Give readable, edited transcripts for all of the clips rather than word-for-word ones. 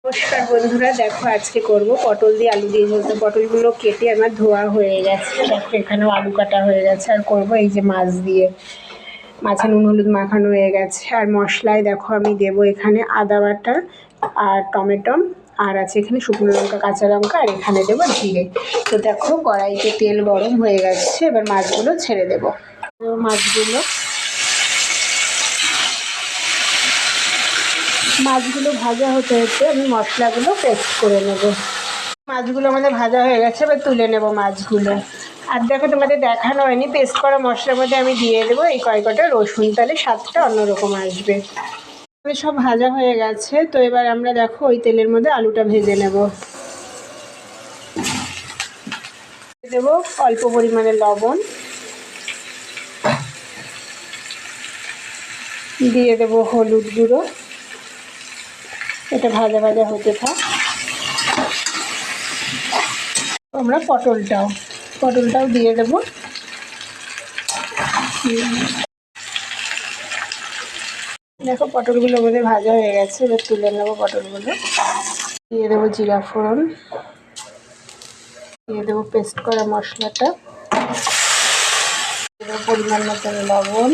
নমস্কার বন্ধুরা, দেখো আজকে করব পটল দিয়ে আলু দিয়ে ঝোল। পটলগুলো কেটে আমার ধোয়া হয়ে গেছে, দেখো এখানেও আলু কাটা হয়ে গেছে। আর করব এই যে মাছ দিয়ে, মাছে নুন হলুদ মাখানো হয়ে গেছে। আর মশলায় দেখো আমি দেবো এখানে আদা বাটা আর টমেটো, আর আছে এখানে শুকনো লঙ্কা কাঁচা লঙ্কা, আর এখানে দেবো জিরে। তো দেখো কড়াইতে তেল গরম হয়ে গেছে, এবার মাছগুলো ছেড়ে দেবো। মাছগুলো ভাজা হতে হতে আমি মশলাগুলো পেস্ট করে নেব। মাছগুলো আমাদের ভাজা হয়ে গেছে, এবার তুলে নেব মাছগুলো। আর দেখো তোমাদের দেখানো হয়নি, পেস্ট করা মশলার মধ্যে আমি দিয়ে দেবো এই কয়কটা রসুন, তাহলে স্বাদটা অন্যরকম আসবে। সব ভাজা হয়ে গেছে, তো এবার আমরা দেখো ওই তেলের মধ্যে আলুটা ভেজে নেব। দেবো অল্প পরিমাণে লবণ, দিয়ে দেবো হলুদ গুঁড়ো। এটা ভাজা ভাজা হতে থাক। আমরা পটলটাও দিয়ে দেবো। দেখো পটলগুলো আমাদের ভাজা হয়ে গেছে, এবার তুলে নেবো পটলগুলো। দিয়ে দেবো জিরা ফোড়ন, দিয়ে দেবো পেস্ট করা মশলাটা, দিয়ে দেবো পরিমাণ মতন লবণ,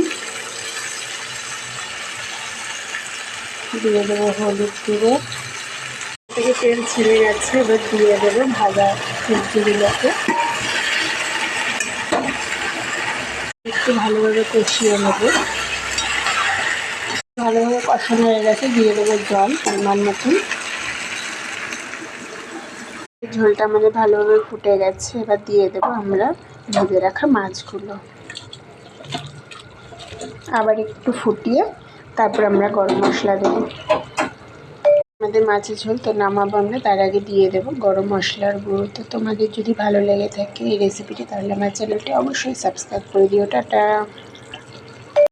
দিয়ে দেবো হলুদ গুঁড়ো। থেকে তেল ছেড়ে গেছে, এবার দিয়ে দেবো ভাজা সবজিগুলোকে। একটু ভালোভাবে কষিয়ে নেবো। ভালোভাবে কষানো হয়ে গেছে, দিয়ে দেবো জল পরিমাণ মতন। ঝোলটা আমাদের ভালোভাবে ফুটে গেছে, এবার দিয়ে দেবো আমরা ভেজে রাখা মাছগুলো। আবার একটু ফুটিয়ে তারপর আমরা গরম মশলা দেবো। আমাদের মাছের ঝোল তো নামাবো আমরা, তার আগে দিয়ে দেবো গরম মশলার গুঁড়ো। তো তোমাদের যদি ভালো লেগে থাকে এই রেসিপিটি, তাহলে আমার চ্যানেলটি অবশ্যই সাবস্ক্রাইব করে দিও। টাটা।